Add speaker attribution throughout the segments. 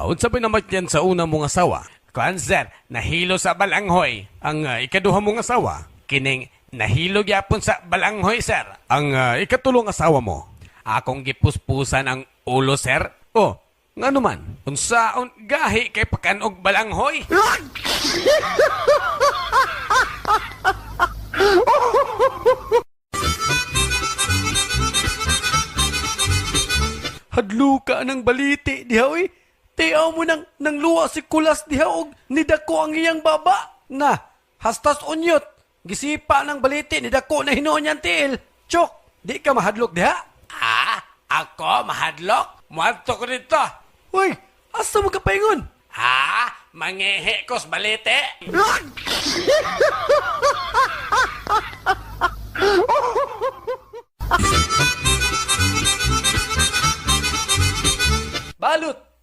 Speaker 1: Unsa ba naman yan sa una mong asawa? Kuan sir, nahilo sa balanghoy. Ang ikaduha mong asawa, kining nahilo gyapon sa balanghoy sir. Ang ikatulong asawa mo, akong gipuspusan ang ulo sir. Oh, ngano man? Unsaon gahi kay pakanog balanghoy? Hadlo ka ng baliti diha oy. Tiyaw mo nang luwa si kulas diha og nidako ang iyang baba. Na, hastas unyot. Gisipa ng baliti nidako na hinuon niyang tiil. Chok, di ka mahadlok diha? Ako mahadlok? Muadto ko dito. Uy, asa mo ka paingon? Mangihi ko sa baliti.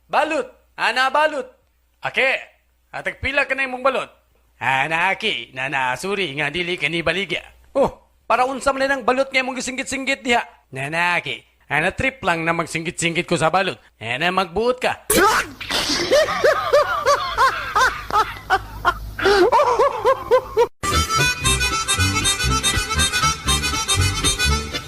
Speaker 1: Balot! Ana balot! Ake, atagpila ka na imong balot. Aki, suri nga dili ka ni baligya. Oh, para unsa man ng balot nga imong gisinggit-singgit diha. Aki, trip lang na magsinggit-singgit ko sa balot. Magbuot ka.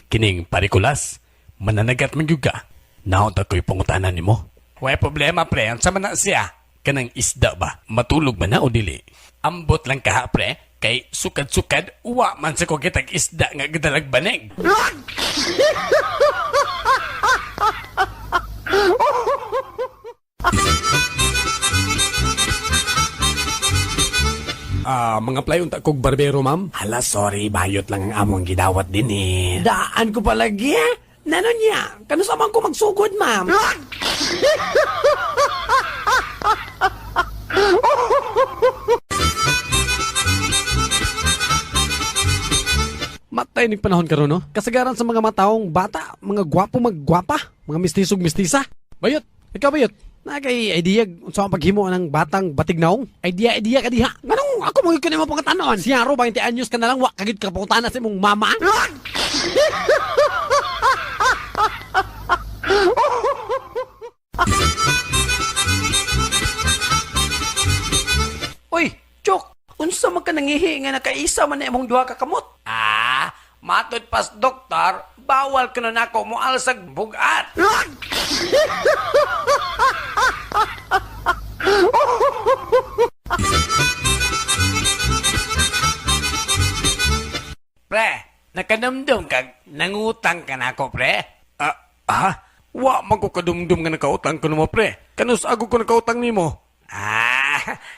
Speaker 1: Kining parikulas, mananagat man yung ka. Naon ako'y pangutanan ni mo. Way problema pre, ang sama na siya. Kanang isda ba? Matulog ba na o dili? Ambot lang ka pre, kay sukad-sukad, uwa man sa ko kitag isda nga gadalag banig. Mga play unta kog barbero ma'am.
Speaker 2: Hala, sorry, bayot lang ang among gidawat din eh.
Speaker 3: Daan ko palagi eh. Nano niya? Kano sa man ko magsugod, ma'am?
Speaker 1: Matay ning panahon karon no? Kasagaran sa mga mataong bata, mga gwapo maggwapa, mga mistisog mistisa. Bayot, ikaw bayot. Nakay idea sa paghimo ng batang batignaong. Idea ka diha. Nganong ako mo ikunin mo pangatanon? Siya ro 20 anyos ka na lang wa kagid ka pangutana sa imong mama.
Speaker 3: Uy, Chok, unsa man ka nangihi nga nakaisa man na imong duha ka kamot?
Speaker 2: Matod pas doktor, bawal ka na ako mo alsag bugat. Pre, nakanamdum kag nangutang ka na ako, pre?
Speaker 1: Wa man ko kadumdum nga nakautang ko mo pre. Kanus ako ko nakautang nimo.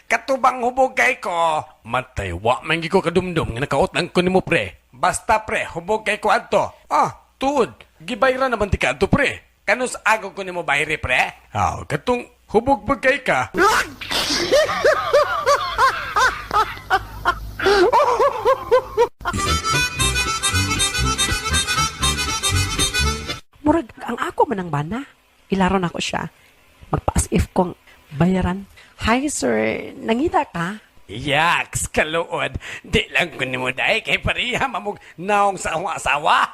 Speaker 2: Katubang hubog kay ko.
Speaker 1: Matay, wa man gi ko kadumdum nga nakautang ko nimo pre.
Speaker 2: Basta pre, hubog kay ko adto.
Speaker 1: Tuod, gibayra naman ti kadto pre.
Speaker 2: Kanus ako ko nimo bayri, pre?
Speaker 1: Katong hubog bagay ka.
Speaker 3: Murag, ang ako man ang bana. Ilaron ako siya. Magpa-as if kong bayaran. Hi, sir. Nangita ka?
Speaker 2: Yaks, kaluod. Di lang ko nimo dahi kay pariha mamug naong sa akong asawa.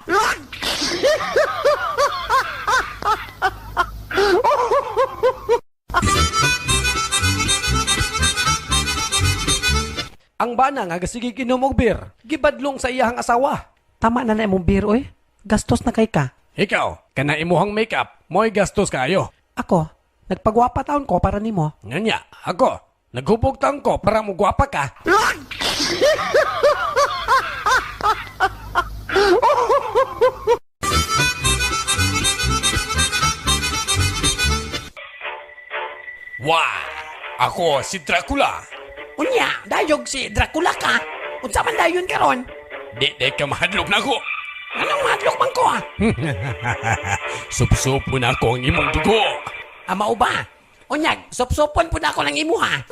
Speaker 1: Ang bana nga gasigi kinom og beer, gibadlong sa iyahang asawa.
Speaker 3: Tama na imong beer, oy. Gastos na kay ka.
Speaker 1: Ikaw, kana imuhang makeup, mo'y gastos kayo.
Speaker 3: Ako, nagpagwapa taon ko para nimo.
Speaker 1: Nganya, ako, naghubog taon ko para mo gwapa ka. Ako si Dracula.
Speaker 3: Unya, dayog si Dracula ka. Unsa man dayon karon?
Speaker 1: Di ka mahadlok na ko.
Speaker 3: Anong madlok man ko
Speaker 1: Sup-supo na ako ang imong dugo.
Speaker 3: Mao ba? Unyag, sop-sopon po na ako ng imuha.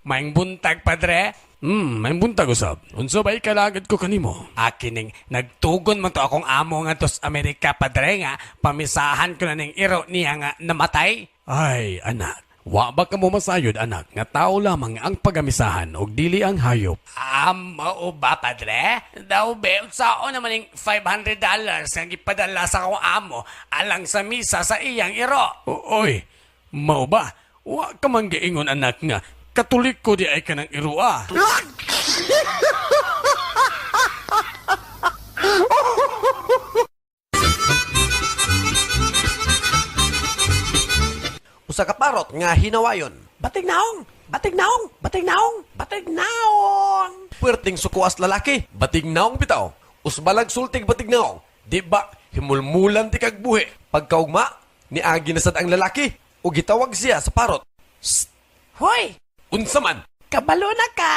Speaker 1: Maing buntag, padre. Maing buntag usab. Unsa ba ikalagad ko kanimo?
Speaker 2: Akining nagtugon man to akong amo nga tos Amerika, padre, nga pamisahan ko na ning iro niya nga namatay.
Speaker 1: Ay, anak,
Speaker 2: Wa ba ka mo masayod, anak, nga tao lamang ang pagamisahan o dili ang hayop?
Speaker 4: Mao ba, padre? Daw be, sao naman yung $500 nga gipadala sa akong amo alang sa misa sa iyang iro.
Speaker 2: Oy, mao ba? Wa ka man giingon, anak, nga katolik ko di ay ka ng irua.
Speaker 1: Usa ka parot nga hinawayon.
Speaker 3: Batig naong! Batig naong! Batig naong! Batig naong!
Speaker 1: Puwerteng sukuas lalaki, batig naong bitaw. Usbalag sultig batig naong. Di ba, himulmulan ti kag buhi. Pagkaugma, niagi na sad ang lalaki. O gitawag siya sa parot.
Speaker 3: Hoy!
Speaker 1: Unsa man?
Speaker 3: Kabalo na ka!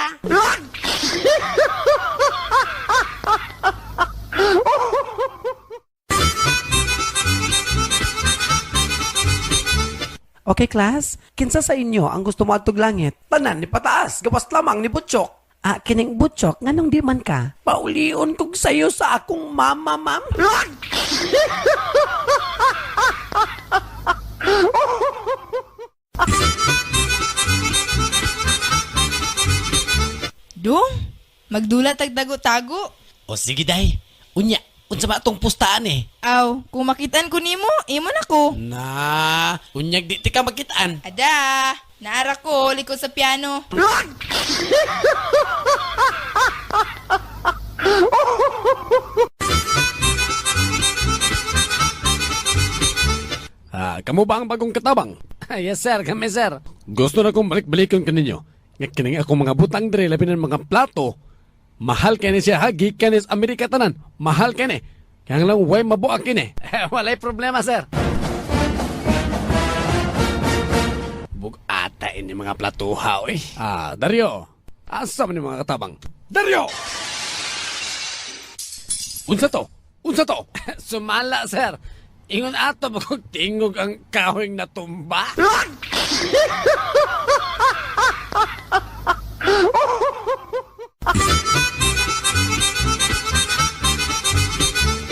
Speaker 3: Okay, class. Kinsa sa inyo ang gusto mo atog langit?
Speaker 1: Tanan ni pataas, gawas lamang ni Butchok.
Speaker 3: Kining butchok, nganong di man ka? Paulion kog sayo sa akong mama, ma'am.
Speaker 5: Dong, magdulat tag tago-tago.
Speaker 4: O sige, day. Unya, unsa ba itong pustaan eh?
Speaker 5: Aw, kung makitaan ko nimo, imo na ko.
Speaker 4: Na, unyag di ka magkitaan.
Speaker 5: Ada, naara ko likod sa piano.
Speaker 2: Kamu ba ang bagong katabang?
Speaker 1: Yes sir, kami sir.
Speaker 2: Gusto na kong balik-balikon kaninyo. Nga kining akong mga butang dre, labi ng mga plato. Mahal kini siya ha, gikan is Amerika tanan. Mahal kini. Kaya lang way mabuak kini.
Speaker 1: Walay problema sir.
Speaker 2: Bugata ini mga platuha, oy. Dario. Asa man ni mga katabang? Dario! Unsa to? Unsa to?
Speaker 1: Sumala sir. Ingon ato magtingog ang kahoy na tumba.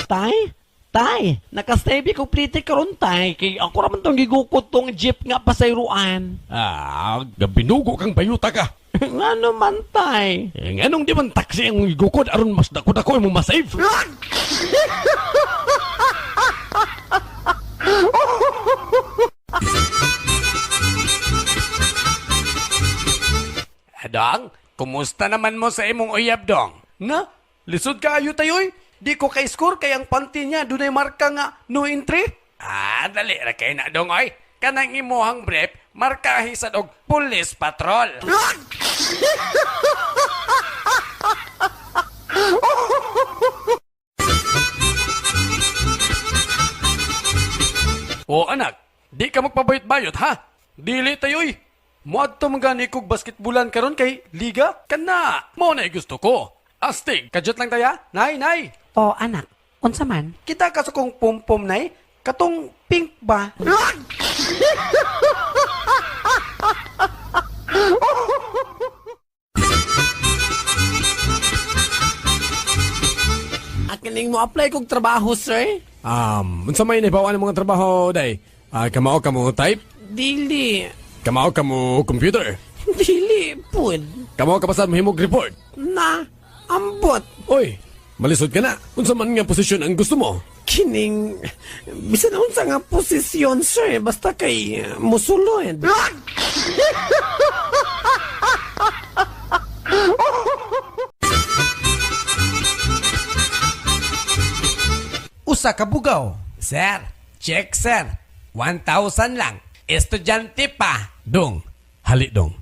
Speaker 3: Tay? Tay, nakastebi ko plite karon tay. Kay ako raman tong gigukot tong jeep nga pasayruan.
Speaker 2: Gabinugo kang bayuta ka.
Speaker 3: Ano man tay?
Speaker 2: Nganong di man taksi ang igukod aron mas dako-dako mo masave?
Speaker 4: Dong, kumusta naman mo sa imong uyab, Dong?
Speaker 1: Nga, lisod ka ayo tayoy. Di ko ka-score kay ang panty niya dunay marka nga no entry.
Speaker 4: Dali ra kay na, Dong, oy. Kanang imuhang brief, markahi sa og police patrol.
Speaker 2: O anak, di ka magpabayot-bayot ha?
Speaker 1: Dili tayoy. Muadto magani kog basketbulan karon kay liga.
Speaker 2: Kana, mo na gusto ko. Astig,
Speaker 1: Kadyot lang taya. Nay, nay.
Speaker 3: O anak, unsa man?
Speaker 1: Kita ka sa kong pom-pom nay. Katong pink ba?
Speaker 3: Akining mo apply kog trabaho, sir?
Speaker 2: unsa may nabawa ng mga trabaho, day? Kamao ka mo type?
Speaker 3: Dili.
Speaker 2: Kamao ka mo computer?
Speaker 3: Dili, pud.
Speaker 2: Kamao ka pa sa mahimog report?
Speaker 3: Na, ambot.
Speaker 2: Oy, malisod ka na. Unsa man nga posisyon ang gusto mo?
Speaker 3: Kining, bisan unsa nga posisyon, sir. Basta kay musulod.
Speaker 1: Usa ka bugaw.
Speaker 4: Sir, check, sir. 1,000 lang. Estudyante pa.
Speaker 2: Dong, hali dong.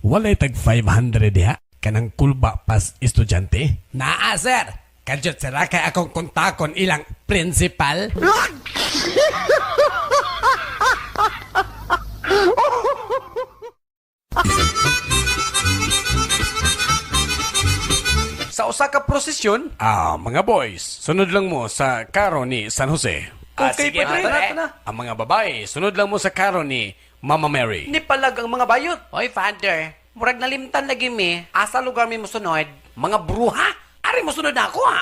Speaker 2: Walay tag 500 diha. Kanang kulba pas estudyante.
Speaker 4: Naa, sir. Kadyot sira kay akong kontakon ilang principal.
Speaker 1: Sa usa ka prosesyon,
Speaker 2: Mga boys, sunod lang mo sa karo ni San Jose.
Speaker 1: okay
Speaker 4: sige,
Speaker 1: padre.
Speaker 4: padre.
Speaker 1: Tara na.
Speaker 2: Ang mga babae, sunod lang mo sa karo ni Mama Mary.
Speaker 1: Ni palag ang mga bayot.
Speaker 4: Oy, father. Murag nalimtan lagi mi. Asa lugar mi musunod? Mga bruha? Ari musunod na ako, ha?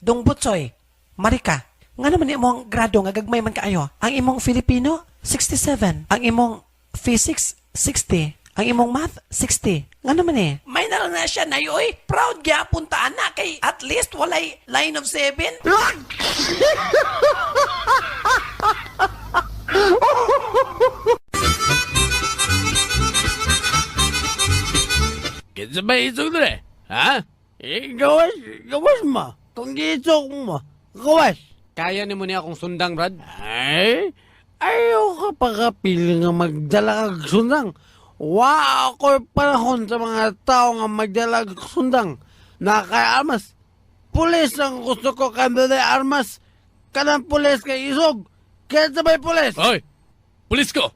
Speaker 3: Dong Butsoy, Marika, nga naman imong grado nga gagmay man kaayo. Ang imong Filipino, 67. Ang imong physics, 60. Ang imong math, 60. Nga naman eh. May nalang na siya na yoy. Proud gyapon ta na kay at least walay line of 7.
Speaker 2: Kinsa ba isog dre? Ha?
Speaker 1: Gawas ma. Kung gisok mo, gawas.
Speaker 2: Kaya ni mo niya akong sundang, Brad?
Speaker 1: Ay, ayaw ka pagkapili nga magdala kag sundang. Wa ako'y panahon sa mga tao nga magdala kag sundang. Nakay armas. Pulis ang gusto ko kandila armas. Kanang pulis kay isog. Kaya sabay pulis.
Speaker 2: Hoy! Pulis ko!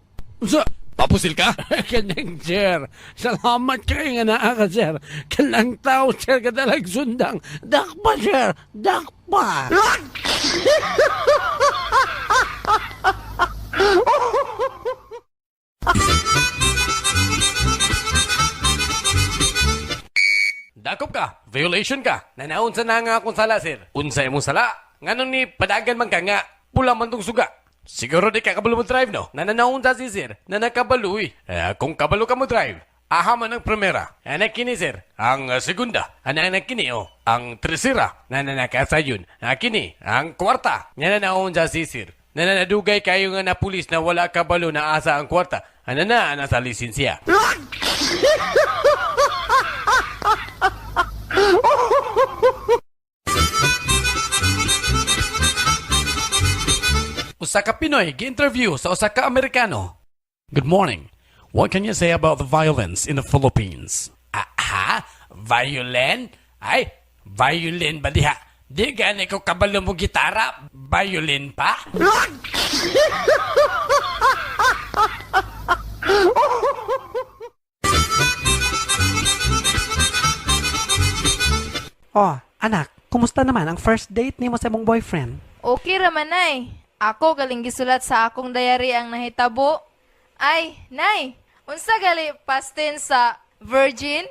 Speaker 1: Sa,
Speaker 2: Papusil ka?
Speaker 1: kanang sir. Salamat kayo nga naa ka, sir. Kanang tao, sir, kadalag sundang. Dakpa, sir. Dakpa.
Speaker 4: Dakop ka, violation ka. Nanaon sa na nga akong sala, sir. Unsay mong sala? Nganon ni padagan man ka nga, pula man tong suga. Siguro di ka kabalo mo drive, no? Nananaon sa si sir, na nakabalo eh. Kung kabalo ka mo drive, aha man ang primera. Anak kini, sir. Ang segunda, anak kini, oh. Ang tercera, nananakasa yun. Kini, ang kwarta, nananaon sa si sir. Nananadugay kayo nga na pulis na wala kabalo na asa ang kwarta. Anana, nasa lisensya. Usa ka Pinoy gi-interview sa usa ka Amerikano. Good morning. What can you say about the violence in the Philippines? Aha? Violin? Ay, violin ba diha? Di gani ko kabalo mo gitara. Violin pa?
Speaker 3: Oh, anak, kumusta naman ang first date ni mo sa imong boyfriend?
Speaker 6: Okay raman, Nay. Ako galing gisulat sa akong diary ang nahitabo. Ay, Nay, unsa gali past tense sa virgin?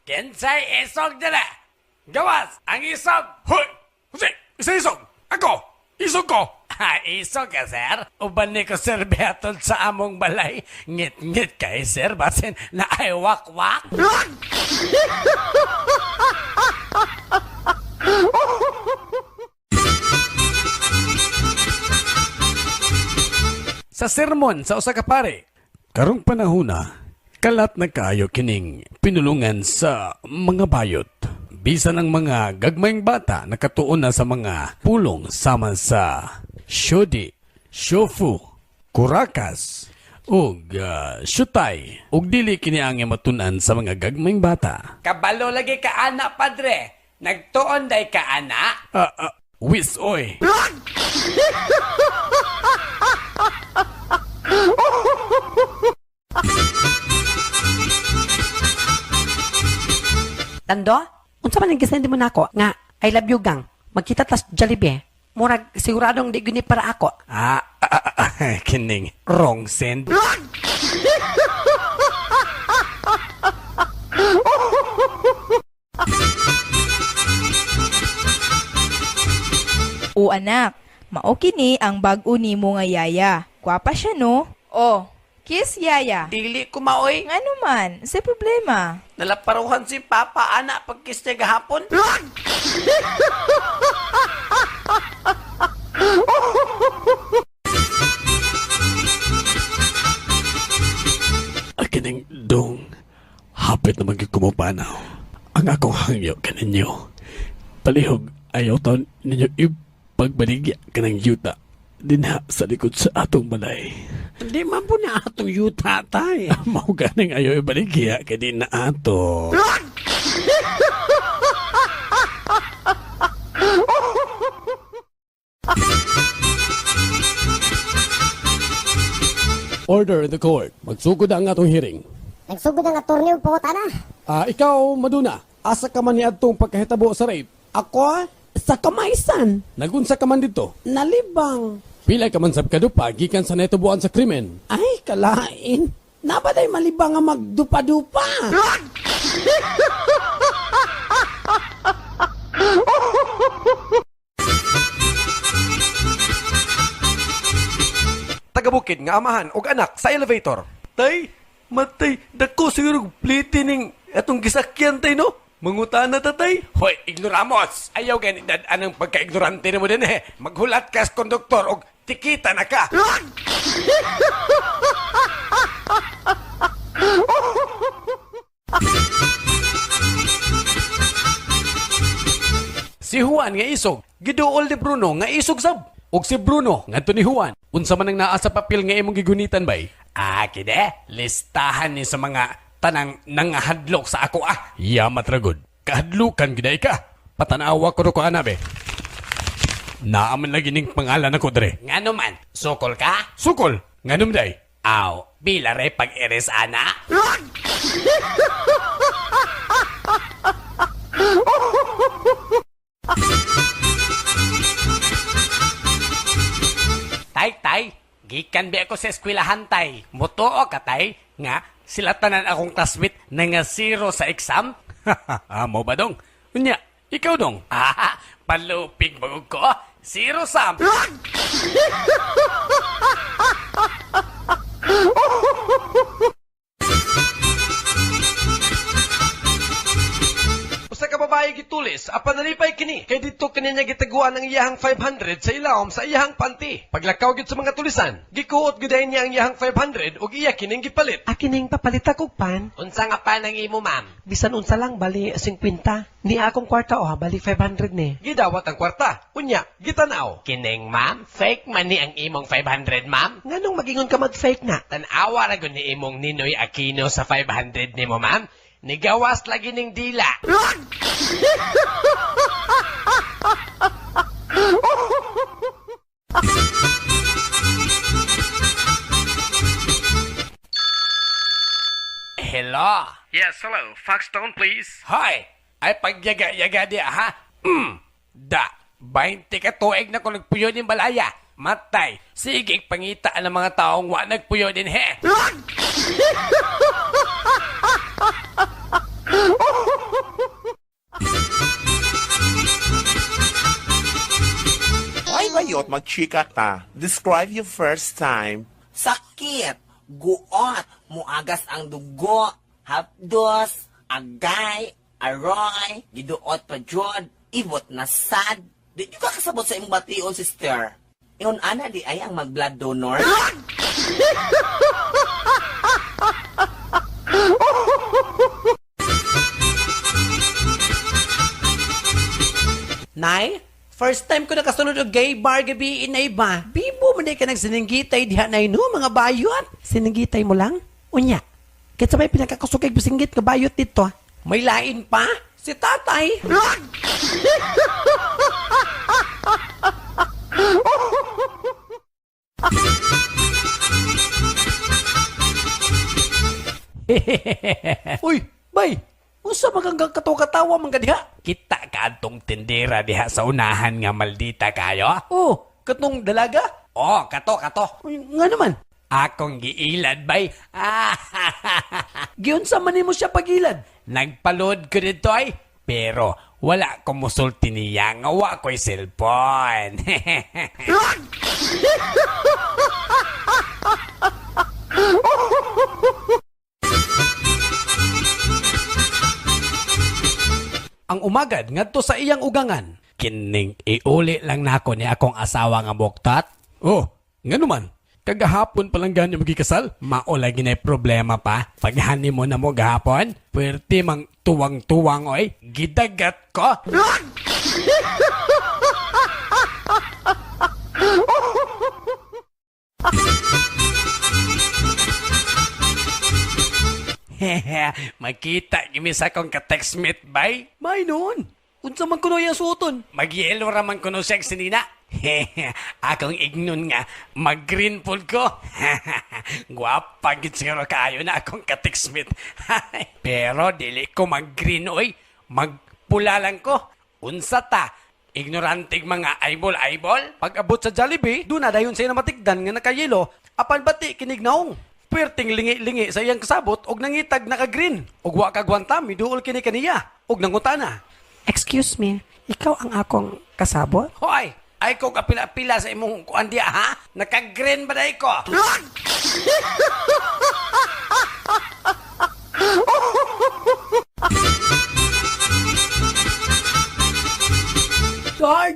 Speaker 4: Kensay isog dala. Gawas, ang isog. Hoy! Jose, isa isog. Ako, isog ko. Isog ka, sir. Uban ni ko, sir, behatod sa among balay. Ngit-ngit kay, sir, basin na ay wak-wak. Sa sermon sa usa ka pare, karong panahona, kalat na kayo kining pinulungan sa mga bayot. Bisan ang mga gagmayng bata nakatuon na sa mga pulong sama sa syodi, shofu, kurakas, ug syutay, ug dili kini ang matunan sa mga gagmayng bata. Kabalo lagi ka ana, padre. Nagtuon day ka ana? Wis oy.
Speaker 3: Tando, unsa man ang gisend mo nako nga I love you gang. Magkita tas Jollibee. Murag siguradong di guni para ako.
Speaker 4: Kining wrong send.
Speaker 5: O anak, mao kini ang bag-o nimo nga yaya. Kwapa siya, no? Oh, kiss yaya.
Speaker 1: dili ko maoy.
Speaker 5: Nga naman, sa problema.
Speaker 1: Nalaparuhan si Papa, ana, pagkis niya gahapon.
Speaker 2: Kining dong, hapit na magkikumupanaw. Ang akong hangyo kaninyo. Palihog, ayaw taon ninyo ipagbaligya ka ng yuta. Dinha sa likod sa atong balay.
Speaker 1: Hindi man po na atong yuta tay.
Speaker 2: Mao ganing ayaw ibaligya kay di na ato. Order in the court. Magsugod ang atong hearing.
Speaker 7: Nagsugod ang attorney po, tana.
Speaker 2: Ikaw, Maduna, asa ka man ni adtong pagkahitabo sa rape?
Speaker 3: Ako sa kamaysan,
Speaker 2: Nagunsa ka man dito?
Speaker 3: nalibang.
Speaker 2: Pila ka man sab kadupa gikan sa natubuan sa krimen.
Speaker 3: Ay, kalain. Nabaday malibang nga magdupa-dupa.
Speaker 1: Tagabukid nga amahan og anak sa elevator. Tay, matay, dako siguro pliti ning atong gisakyan tay no? Mangutana ta tay.
Speaker 4: Hoy, ignoramos! Ayaw ganit anong pagka-ignorante mo din eh. Maghulat ka sa konduktor og tikita na ka.
Speaker 1: Si Juan nga isog, giduol ni Bruno nga isog sab. Og si Bruno ngadto ni Juan, unsa man ang naa sa papel nga imong gigunitan bay?
Speaker 4: Kide, listahan ni sa mga tanang nangahadlok sa ako
Speaker 2: Yamat ragod. Kahadlukan giday ka. Patanawa ko ro ko anabe. Naaman lagi ning pangalan ako dre.
Speaker 4: Ngano man, sukol ka?
Speaker 2: Sukol. Nganum day?
Speaker 4: Aw, bilare pag-eres ana? Tay, gikan bi ako sa eskwelahan tay. Mutuo ka tay, nga sila tanan akong classmate na nga zero sa exam.
Speaker 2: Amo ba dong? Unya, ikaw dong.
Speaker 4: Palupig mo ko. Zero sam.
Speaker 1: Usa ka babae gitulis, apan nalipay kini. Kay dito kini niya gitaguan ang iyahang 500 sa ilawom sa iyahang panty. Paglakaw gid sa mga tulisan, gikuot gyud niya ang iyahang 500 ug iya kining gipalit.
Speaker 3: Akining papalit ako, pan.
Speaker 4: Unsa nga pa nang imo, ma'am?
Speaker 3: Bisan unsa lang, bali 50. Ni akong kwarta, bali 500 ni.
Speaker 1: Gidawat ang kwarta. Unya, gitanaw.
Speaker 4: Kining, ma'am? Fake man ni ang imong 500, ma'am?
Speaker 3: Nganong magingon ka mag-fake na?
Speaker 4: Tanawa ra gud ni imong Ninoy Aquino sa 500 nimo, ma'am. Nigawas lagi ning dila. Hello?
Speaker 1: Yes, hello. Foxstone, please.
Speaker 4: Hoy! Ay pagyaga-yaga di ha? Da, 20 ka tuig na kung nagpuyo din balaya. Matay, sige pangita ng mga taong wa nagpuyo din he.
Speaker 8: Ay bayot, magchika ta. Describe your first time.
Speaker 9: Sakit, guot, muagas ang dugo, hapdos, agay, aroy, giduot pa jod, ibot na sad. Di nyo ka kasabot sa imong bation, sister. Iyon ana di ay ang mag-blood donor.
Speaker 3: Nay, first time ko nakasunod og gay bar gabi inay ba? Bibo mo ka nagsininggitay diha nay no, mga bayot. Sininggitay mo lang? Unya, kitsa may pinakakusukay bisinggit nga bayot dito. May lain pa? Si tatay.
Speaker 1: Uy, bay! Unsa maganggang katawa man diha?
Speaker 4: Kita ka atong tindera diha sa unahan nga maldita kayo?
Speaker 1: Oh, katong dalaga?
Speaker 4: Oh, kato.
Speaker 1: Uy, nga naman.
Speaker 4: Akong giilad bay.
Speaker 1: Giunsa man nimo siya pagilad?
Speaker 4: Nagpaload ko dito ay. Pero wala ko musulti niya nga wa ko'y cellphone.
Speaker 1: Ang umagad ngadto sa iyang ugangan.
Speaker 4: Kining iuli lang nako ni akong asawa nga buktat.
Speaker 2: Oh, ngano man. Kagahapon pa lang ganyo magikasal.
Speaker 4: Mao lagi na problema pa. Paghani mo na mo gahapon, pwerte mang tuwang-tuwang oy. Gidagat ko. Makita gimi sa akong ka-textmate bay.
Speaker 1: May noon. Unsa man kuno yang suoton?
Speaker 4: Mag-yellow raman ko no siya sinina. Akong ignon nga, mag-green pool ko. Guwapa gid siguro kaayo na akong ka-textmate. Pero dili ko mag-green oy. Magpula lang ko. Unsa ta? Ignorantig mga aybol-aybol.
Speaker 1: Pag abot sa Jollibee, doon na dayon siya na matigdan nga nakayelo, apan bati kinignaong. Perting lingi-lingi sa iyang kasabot og nangitag naka-green. Og wa kagwantam, miduol kini kaniya. Og nangutana.
Speaker 3: Excuse me, ikaw ang akong kasabot?
Speaker 1: Hoy, ay ko kapila-pila sa imong kuan diya ha? Naka-green ba day ko?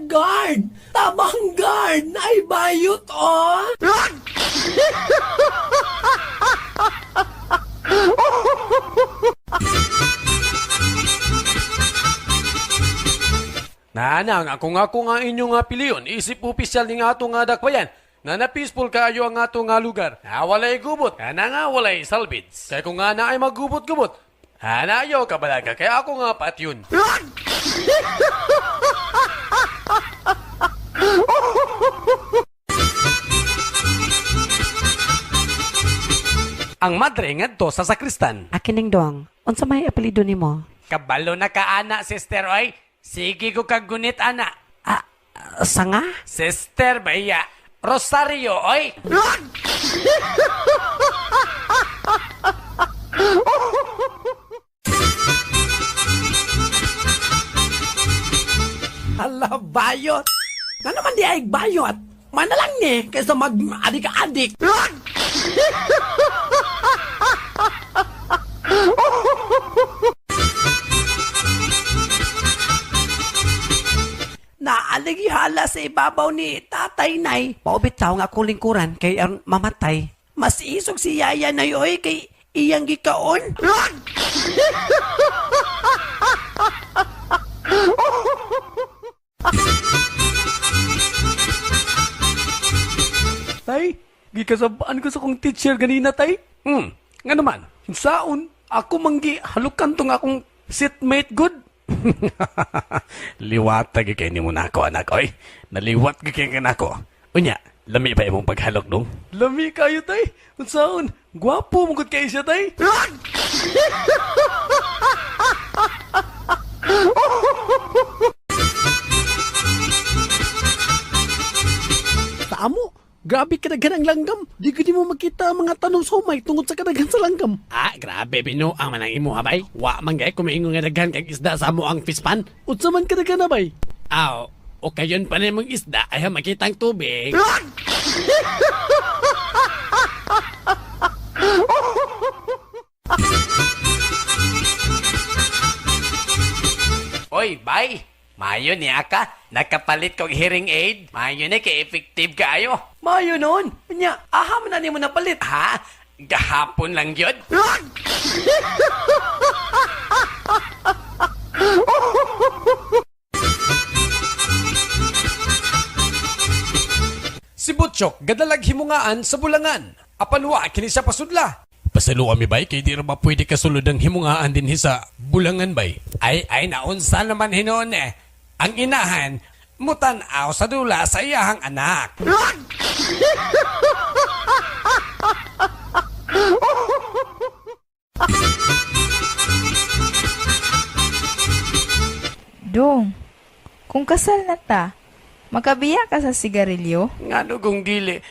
Speaker 3: Guard! Tabang guard! Ay bayot, oh!
Speaker 1: Nanang, ako nga inyo nga piliyon. Isip opisyal ni nga ato nga dakbayan. Na na-peaceful kaayo ang ato nga lugar. Na walay gubot. Na nga walay salbids. Kaya kung nga na ay maggubot-gubot. Hanayo ka balaga. Kaya ako nga patyon. Ang madre ngadto sa sakristan.
Speaker 3: Akining dong, unsa may apelido nimo?
Speaker 4: Kabalo na ka, ana, sister, oy. Sige ko kagunit, ana.
Speaker 3: Sanga?
Speaker 4: Sister, baya. Rosario, oy.
Speaker 3: Hala, bayot! Nga naman di ay bayot! Manalang ni, kaysa mag-adik-adik! Naalagi hala sa ibabaw ni Tatay Nay. Paubit tao nga akong lingkuran kay ang mamatay. Mas isog si Yaya na yoy kay iyang gikaon.
Speaker 1: Tay, gikasabaan ko sa kong teacher ganina, tay. Nga naman, saon, ako manggi halukan tong akong seatmate good.
Speaker 2: Liwata kay ni mo na ako, anak. Oy, naliwat kay nako. Unya, lami ba imong paghalok dong?
Speaker 1: Lami kayo, tay. Unsaon, gwapo mong kayo siya, tay.
Speaker 2: Amo, grabe kadaghan ang langgam. Di ko di mo makita ang mga tanong sumay tungod sa kadaghan sa langgam. Grabe bino ang manang imo abay. Wa man gay kumaingon nga daghan kag isda sa amo ang pispan. Unsa man kadaghan abay? O kayon pa nimong isda ay makita ang tubig.
Speaker 4: Oy, bay. Mayo niya ka. Nakapalit kong hearing aid. Mayo ni kay effective kaayo.
Speaker 1: Mayo noon. Nya, aham na nimo napalit.
Speaker 4: Ha? Gahapon lang yun?
Speaker 1: Si Butchok, gadalag himungaan sa bulangan. Apanwa, kini siya pasudla.
Speaker 2: Pasalo kami bay, kay di ra ba pwede kasulod ang himungaan din sa bulangan bay.
Speaker 4: Ay, naunsa naman hinoon eh. Ang inahan, mutanaw sa dula sa iyahang anak.
Speaker 5: Dong, kung kasal na ta, makabiya ka sa sigarilyo?
Speaker 1: Nga kung dili,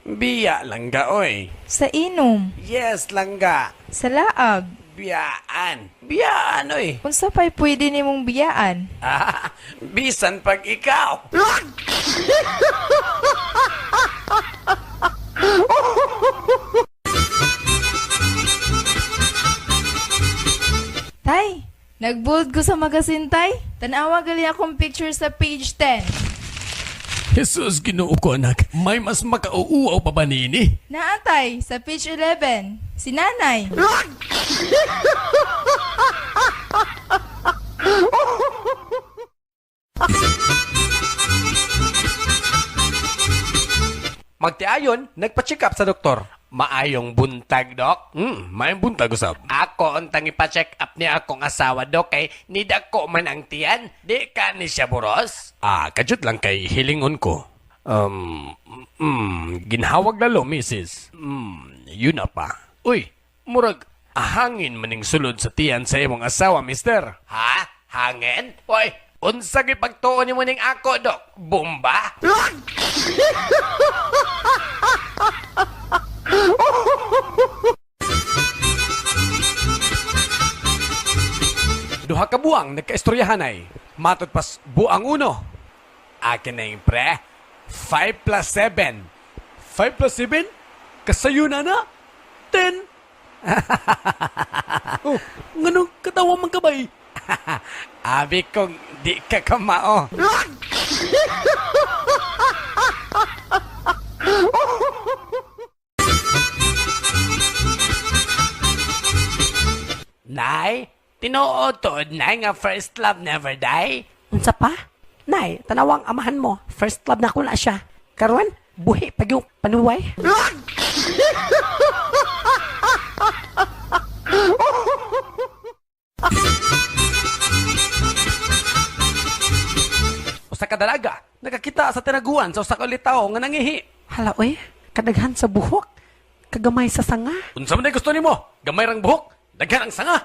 Speaker 1: biya lang ga, oy.
Speaker 5: Sa inom?
Speaker 1: Yes, langga.
Speaker 5: Sa laag?
Speaker 1: Biyaan. Biyaan, oy.
Speaker 5: Unsa pa'y pwede nimong biyaan?
Speaker 1: Bisan pag ikaw.
Speaker 5: Tay, nagbold ko sa magasin, tay. Tanawa gali akong picture sa page 10.
Speaker 2: Jesus, Ginoo ko anak, may mas makauuaw pa ba nini?
Speaker 5: Naatay, sa page 11. Si nanay.
Speaker 1: Magtiayon, nagpa-check up sa doktor.
Speaker 4: Maayong buntag, Dok.
Speaker 2: May buntag usab.
Speaker 4: Ako ang tangi-pa-check up niya akong asawa, Dok, kay nidako man ang tiyan. Di ka ni siya buros.
Speaker 2: Kajut lang kay hilingon ko. Ginhawag lalo, Mrs. Yun na pa. Uy, murag, hangin maning sulod sa tiyan sa imong asawa, mister.
Speaker 4: Ha? Hangin? Hoy, Unsa gipagtuon nimo ning ako, Dok? Bomba? Duha ka buwang nagkaistoryahan ay. Matod pas buang uno. Akin na yung pre. 5 plus 7. 5 plus 7? Kasayo na na? 10.
Speaker 1: Oh, nganong katawa man kabay?
Speaker 4: Abi kong di ka kamao. Nay, tinuotod na nga first love never die.
Speaker 3: Unsa pa? Nay, tanawang amahan mo. First love na ko na siya. Karon, buhi pag yung panuway.
Speaker 1: Usa ka dalaga, nakakita sa tinaguan sa usa ka litaw nga nangihi.
Speaker 3: Hala, oy. Kadaghan sa buhok. Kagamay sa sanga.
Speaker 4: Unsa man ay gusto nimo? Gamay rang buhok, daghan ang sanga.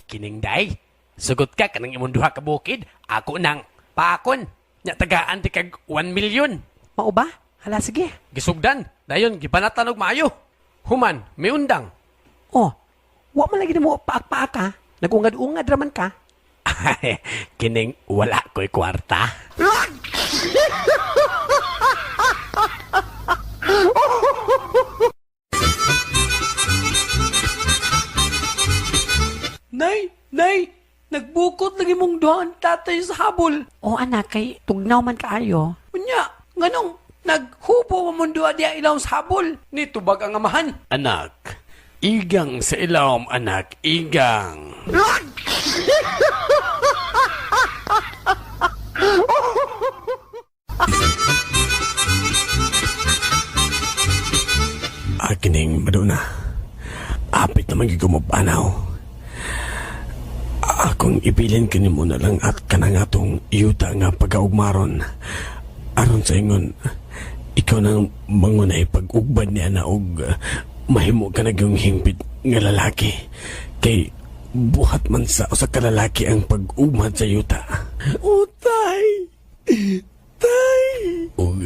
Speaker 4: Kining day, sugot ka kanang imong duha ka bukid, ako nang paakon. Nya tagaan ti kag 1 million.
Speaker 3: Mao ba? Hala, sige.
Speaker 4: Gisugdan, dayon gipanatan og maayo. Human, may undang.
Speaker 3: Oh, wa man lagi mo paak-paak ka. Nagungad-ungad raman ka.
Speaker 4: Kining wala ko'y kwarta.
Speaker 1: Nay, nagbukot lagi mong doon tatay sa habol.
Speaker 3: O anak, kay tugnaw man kaayo.
Speaker 1: Unya, nganong naghubo mo mundo diya ilaw sa habol. Ni tubag ang amahan.
Speaker 4: Anak, igang sa ilawom anak, igang. Akining maduna, apit naman gigumapanaw. Akong ibilin kini mo na lang at kanang atong yuta nga pagaugmaron. Aron sa ingon, ikaw nang mangunay pag-ugbad niya na og mahimo ka na yung hingpit nga lalaki. Kay buhat man sa usa ka lalaki ang pag-ugmad sa yuta. O tay! Tay! Og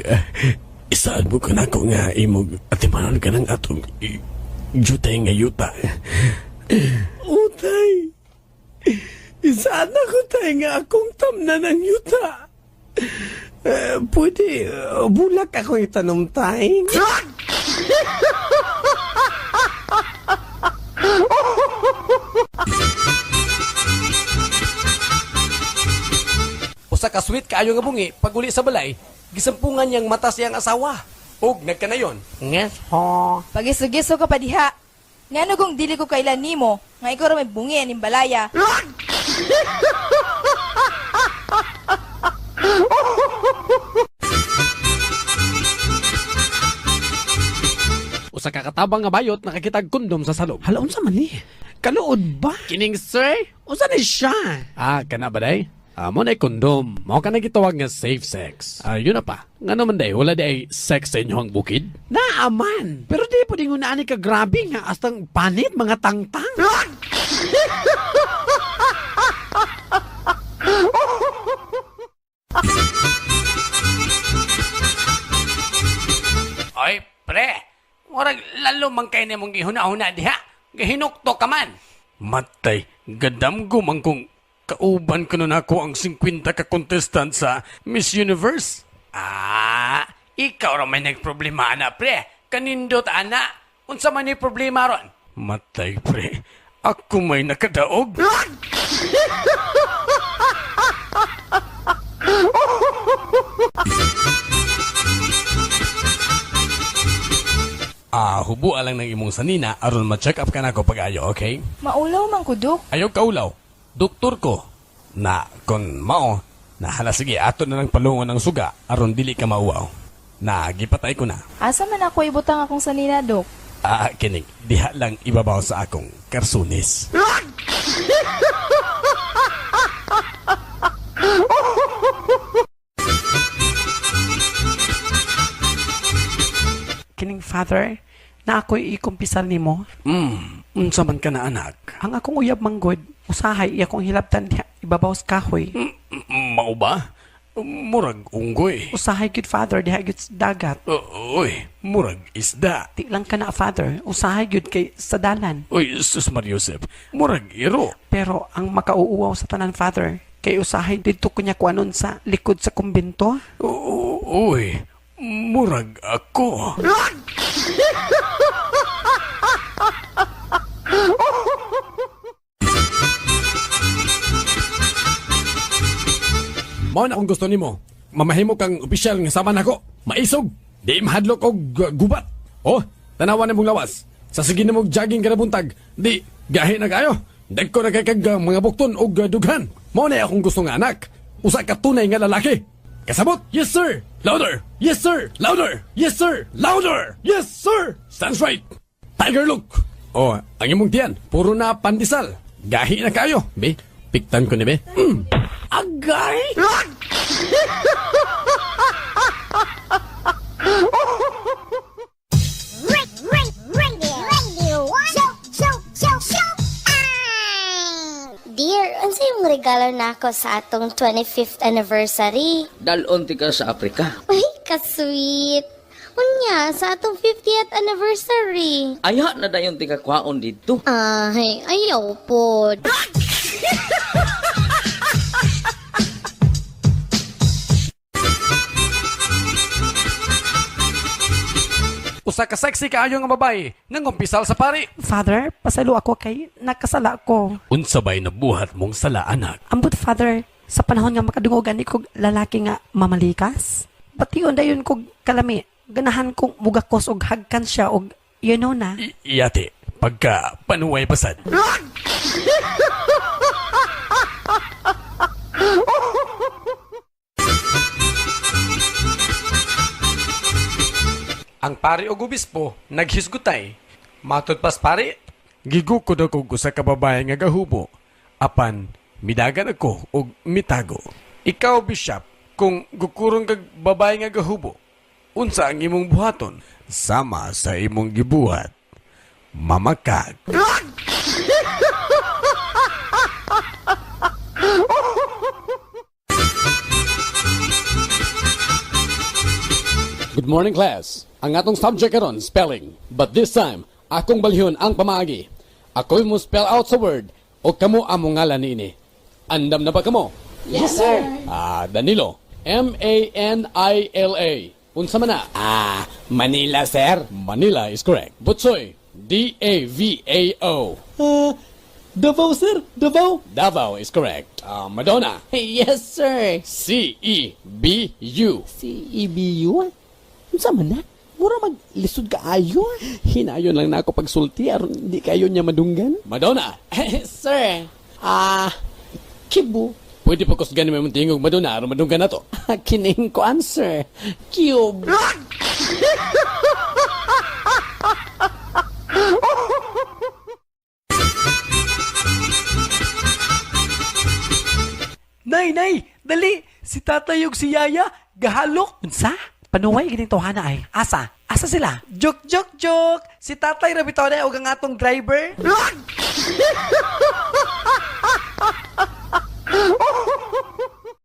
Speaker 4: isaan mo ka na ko nga imog atimanon ka ng atong jutay nga yuta. O tay! Isaan ako tay nga akong tamna ng yuta. Pwede, bulak ako itanong tay.
Speaker 1: Usa ka sweet kaayo nga bungi, pag uli sa balay, gisampungan niyang mata siyang asawa. Og nagkanayon.
Speaker 3: Yes, ho.
Speaker 5: Pagiso-giso ka pa diha. Ngano kung dili ko kailan nimo, nga ikaw ra may bungi aning balaya.
Speaker 2: Usa ka katabang nga bayot nakakitag kondom sa salog.
Speaker 3: Hala, unsa man ni? Kaluod ba?
Speaker 2: Kining sir?
Speaker 3: Unsa ni siya?
Speaker 2: Ah, kana ba day? Mo na kondom. Mao ka na gitawag nga safe sex. Yun na pa. Nga naman day, wala day sex sa inyong bukid?
Speaker 3: Naaman. Pero di po din unaan ni ka grabe nga astang panit mga tangtang.
Speaker 4: Oy, pre! Murag lalo man kayo na mong gihuna-huna diha. Gahinukto ka man. Matay, gadamgo man kung kauban ko nun ako ang 50 ka contestant sa Miss Universe. Ikaw ra may nagproblema na, pre. Kanindot, ana. Unsa man ni problema ron? Matay, pre. Ako may nakadaog. Hubo lang ng imong sanina aron ma-check up ka na ko pag-ayo, okay?
Speaker 5: Maulaw man ko, Dok.
Speaker 4: Ayaw kaulaw. Doktor ko. Na, kon mao, na hala sige, ato na lang palungon ng suga aron dili ka mauaw. Na, gipatay ko na.
Speaker 5: Asa man ako ibutang akong sanina, Dok?
Speaker 4: Kining, diha lang ibabaw sa akong karsunis.
Speaker 3: Father, na ako'y ikumpisal nimo.
Speaker 2: Unsa man ka na anak?
Speaker 3: Ang akong uyab manggod, usahay iya kong hilabtan diha ibabaw sa kahoy.
Speaker 2: Mao ba? Murag unggoy.
Speaker 3: Usahay gud Father diha gud sa dagat.
Speaker 2: Uy, murag isda.
Speaker 3: Di lang ka na Father, usahay gud kay sa dalan.
Speaker 2: Uy, sus Mariusep, murag iro.
Speaker 3: Pero ang makauuwaw sa tanan Father, kay usahay dito kunya kuanon sa likod sa kumbento.
Speaker 2: Uy, murag ako. Mao na kung gusto nimo, mamahimo kang opisyal nga sama nako. Maisog, di mahadlok og gubat. Oh, tanawan na mong lawas. Sa sige na mong jogging kada buntag, di gahi na kayo. Dagko na kay kag mga bukton og dughan. Mao na akong gusto nga anak. Usa ka tunay nga lalaki. Kasabot? Yes sir. Louder. Yes sir. Louder. Yes sir. Louder. Yes sir. Stands right. Tiger look. Oh, ang imong tiyan, puro na pandesal. Gahi na kayo. Be, piktan ko ni be. Agay!
Speaker 7: Dear, unsa yung regalo nako sa atong 25th anniversary?
Speaker 9: Dalon ti ka sa Afrika.
Speaker 7: Uy, ka-sweet. Unya, sa atong 50th anniversary.
Speaker 9: Aya na dayon ti ka kwaon dito.
Speaker 7: Ay, ayaw po.
Speaker 1: Usa ka sexy kaayo nga babae nang umpisal sa pari.
Speaker 3: Father, pasalo ako kay nakasala ko.
Speaker 2: Unsa bay nabuhat mong sala anak?
Speaker 3: Ambot Father, sa panahon nga makadungogan ni kog lalaki nga mamalikas. Bation dayon kog kalami. Ganahan kong mugakos og hagkan siya og you know na.
Speaker 2: Iyate, pagka panuway pasad.
Speaker 1: Ang pari o gubispo naghisgutay. Matod pas pari,
Speaker 2: Gigukod ako sa kababae nga gahubo. Apan, midagan ako og mitago.
Speaker 1: ikaw bishop, kung gukurong kag babae nga gahubo, unsa ang imong buhaton?
Speaker 2: Sama sa imong gibuhat. Mamakag. Good morning, class. Ang atong subject karon spelling. But this time, akong balhon ang pamaagi. Ako'y mo spell out sa word o kamo among ngalan niini. Andam na ba kamo?
Speaker 3: Yes, sir.
Speaker 2: Danilo. M-A-N-I-L-A. Unsa man na?
Speaker 3: Manila, sir.
Speaker 2: Manila is correct. Butsoy. D-A-V-A-O.
Speaker 3: Davao, sir. Davao.
Speaker 2: Davao is correct. Madonna.
Speaker 3: Yes, sir.
Speaker 2: C-E-B-U.
Speaker 3: CEBU? Unsa man na? Mura maglisod ka ayo.
Speaker 2: Hinayon lang na ako pagsulti aron hindi kayo niya madunggan. Madonna.
Speaker 3: Sir. Kibu.
Speaker 2: Pwede pa kusgan mo tingog Madonna aron madunggan na to.
Speaker 3: Kining ko answer. Cube.
Speaker 1: Nay, dali! Si tatay ug si yaya, gahalok!
Speaker 3: Unsa? Panuway gining tawhana ay. Asa? Asa sila?
Speaker 1: Joke! Si tatay ra bitaw na og ang atong driver.